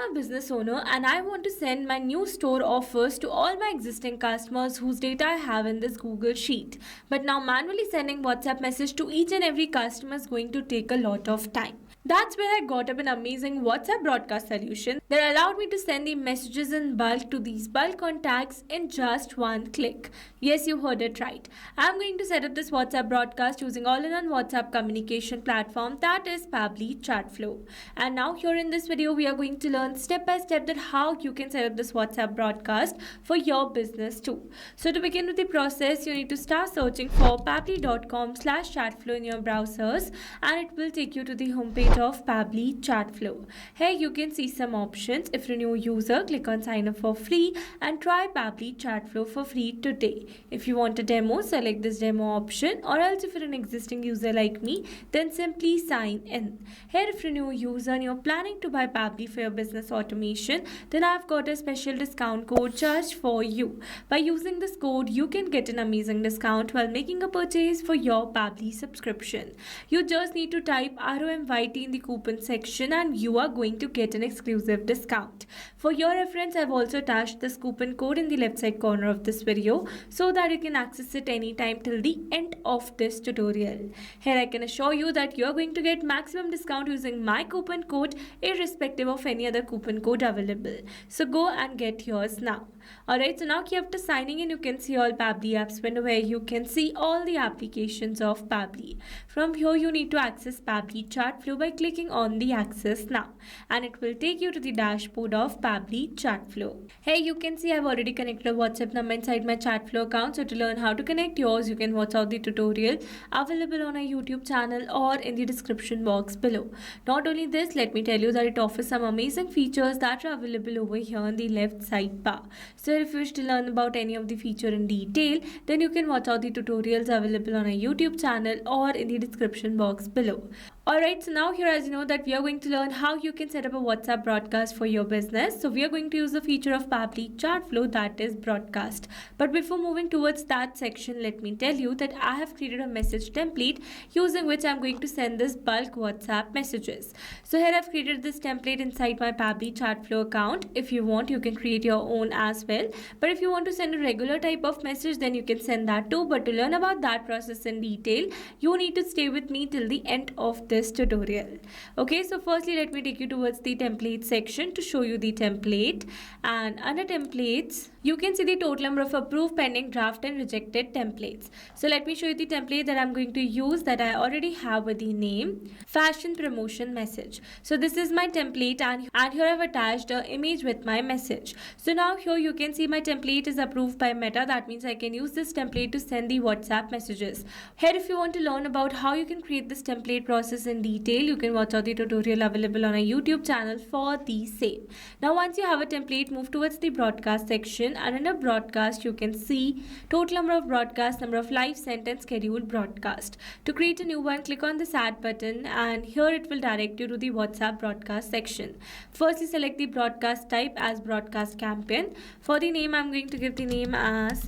I'm a business owner and I want to send my new store offers to all my existing customers whose data I have in this Google Sheet. But now manually sending WhatsApp message to each and every customer is going to take a lot of time. That's where I got up an amazing WhatsApp broadcast solution that allowed me to send the messages in bulk to these bulk contacts in just one click. Yes, you heard it right. I'm going to set up this WhatsApp broadcast using all-in-one WhatsApp communication platform that is Pabbly Chatflow. And now here in this video, we are going to learn step by step that how you can set up this WhatsApp broadcast for your business too. So to begin with the process, you need to start searching for pabbly.com/chatflow in your browsers and it will take you to the homepage of Pabbly Chatflow. Here you can see some options. If you're a new user, click on sign up for free and try Pabbly Chatflow for free today. If you want a demo, select this demo option, or else if you're an existing user like me, then simply sign in. Here if you're a new user and you're planning to buy Pabbly for your business automation, then I've got a special discount code just for you. By using this code, you can get an amazing discount while making a purchase for your Pabbly subscription. You just need to type ROMYT in the coupon section and you are going to get an exclusive discount. For your reference, I've also attached this coupon code in the left side corner of this video so that you can access it anytime till the end of this tutorial. Here I can assure you that you are going to get maximum discount using my coupon code irrespective of any other coupon code available. So go and get yours now. Alright, so now after signing in, you can see all Pabbly apps window where you can see all the applications of Pabbly. From here, you need to access Pabbly Chatflow by clicking on the access now and it will take you to the dashboard of Pabbly Chatflow. Here you can see I've already connected a WhatsApp number inside my Chatflow account. So to learn how to connect yours, you can watch out the tutorial available on our YouTube channel or in the description box below. Not only this, let me tell you that it offers some amazing features that are available over here on the left side bar. So if you wish to learn about any of the feature in detail, then you can watch out the tutorials available on our YouTube channel or in the description box below. Alright, so now here as you know that we are going to learn how you can set up a WhatsApp broadcast for your business. So we are going to use the feature of Pabbly Chatflow, that is broadcast. But before moving towards that section, let me tell you that I have created a message template using which I'm going to send this bulk WhatsApp messages. So here I've created this template inside my Pabbly Chatflow account. If you want, you can create your own as well. But if you want to send a regular type of message, then you can send that too. But to learn about that process in detail, you need to stay with me till the end of this tutorial. Okay, so firstly let me take you towards the template section to show you the template, and under templates you can see the total number of approved, pending, draft and rejected templates. So let me show you the template that I'm going to use that I already have with the name fashion promotion message. So this is my template and here I've attached an image with my message. So now here you can see my template is approved by Meta. That means I can use this template to send the WhatsApp messages. Here if you want to learn about how you can create this template process in detail, you can watch out the tutorial available on our YouTube channel for the same. Now once you have a template, move towards the broadcast section and under broadcast you can see total number of broadcasts, number of live sent and scheduled broadcast. To create a new one, click on this add button and here it will direct you to the WhatsApp broadcast section. Firstly select the broadcast type as broadcast campaign. For the name, I'm going to give the name as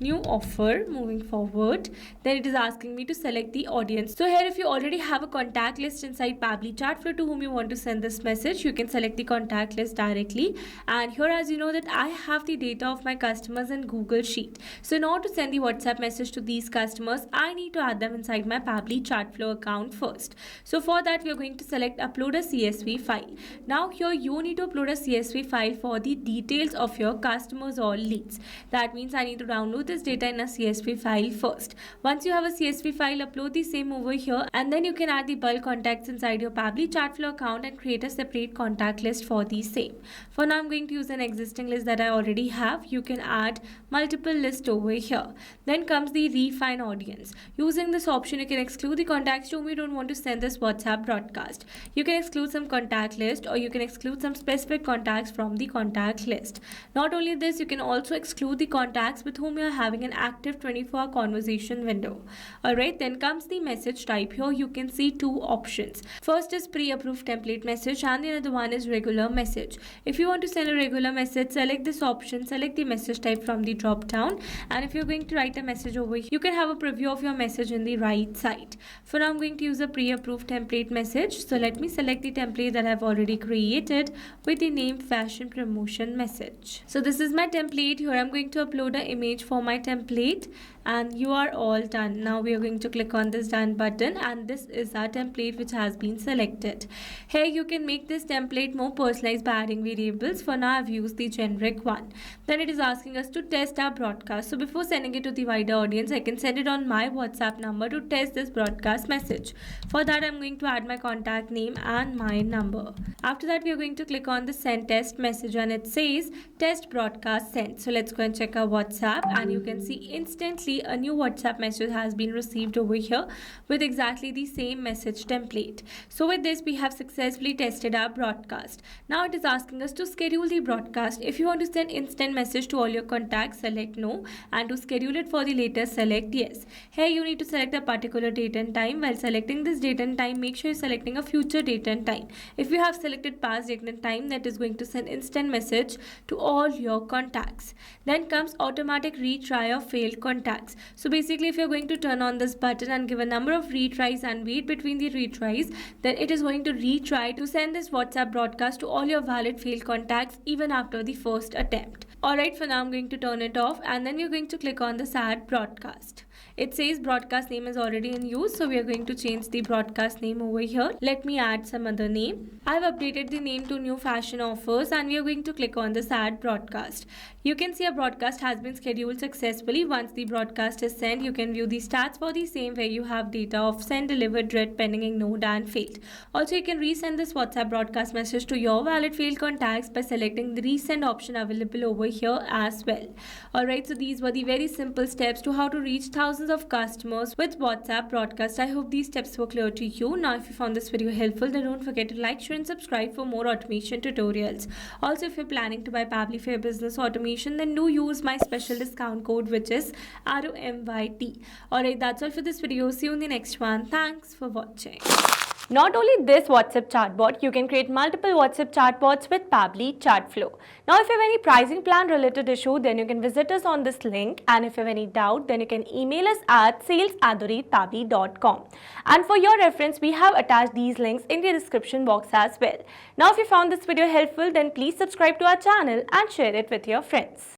new offer. Moving forward, then it is asking me to select the audience. So here if you already have a contact list inside Pabbly Chatflow to whom you want to send this message, you can select the contact list directly. And here as you know that I have the data of my customers in Google Sheet. So in order to send the WhatsApp message to these customers, I need to add them inside my Pabbly Chatflow account first. So for that we are going to select upload a CSV file. Now here you need to upload a CSV file for the details of your customers or leads. That means I need to download this data in a CSV file first. Once you have a CSV file, upload the same over here and then you can add the bulk contacts inside your Pabbly Chatflow account and create a separate contact list for the same. For now I'm going to use an existing list that I already have. You can add multiple lists over here. Then comes the refine audience. Using this option you can exclude the contacts to whom you don't want to send this WhatsApp broadcast. You can exclude some contact list or you can exclude some specific contacts from the contact list. Not only this, you can also exclude the contacts with whom you are having an active 24-hour conversation window. Alright, then comes the message type. Here you can see two options. First is pre-approved template message and the other one is regular message. If you want to send a regular message, select this option, select the message type from the drop down, and if you're going to write a message over here, you can have a preview of your message in the right side. For now, I'm going to use a pre-approved template message. So let me select the template that I've already created with the name fashion promotion message. So this is my template. Here I'm going to upload an image for my template, and you are all done. Now we are going to click on this done button, and this is our template which has been selected. Here you can make this template more personalized by adding variables. For now I've used the generic one. Then it is asking us to test our broadcast. So before sending it to the wider audience, I can send it on my WhatsApp number to test this broadcast message. For that, I'm going to add my contact name and my number. After that, we are going to click on the send test message, and it says test broadcast sent. So let's go and check our WhatsApp, and you can see instantly a new WhatsApp message has been received over here with exactly the same message template. So with this, we have successfully tested our broadcast. Now it is asking us to schedule the broadcast. If you want to send instant message to all your contacts, select no, and to schedule it for the later, select yes. Here you need to select a particular date and time. While selecting this date and time, make sure you're selecting a future date and time. If you have selected past date and time, that is going to send instant message to all your contacts. Then comes automatic retry of failed contacts. So basically, if you're going to turn on this button and give a number of retries and wait between the retries, then it is going to retry to send this WhatsApp broadcast to all your valid failed contacts even after the first attempt. Alright, for now I'm going to turn it off, and then you're going to click on the sad broadcast. It says broadcast name is already in use, so we are going to change the broadcast name over here. Let me add some other name. I've updated the name to new fashion offers, and we are going to click on the sad broadcast. You can see a broadcast has been scheduled successfully. Once the broadcast is sent, you can view the stats for the same, where you have data of sent, delivered, read, pending, ignored, and failed. Also, you can resend this WhatsApp broadcast message to your valid failed contacts by selecting the resend option available over here as well. Alright, so these were the very simple steps to how to reach thousands of customers with WhatsApp broadcast. I hope these steps were clear to you. Now, if you found this video helpful, then don't forget to like, share, and subscribe for more automation tutorials. Also, if you're planning to buy Pabbly for your business automation, then do use my special discount code, which is ROMYT. Alright, that's all for this video. See you in the next one. Thanks for watching. Not only this WhatsApp chatbot, you can create multiple WhatsApp chatbots with Pabbly Chatflow. Now, if you have any pricing plan related issue, then you can visit us on this link. And if you have any doubt, then you can email us at sales@pabbly.com. And for your reference, we have attached these links in the description box as well. Now, if you found this video helpful, then please subscribe to our channel and share it with your friends.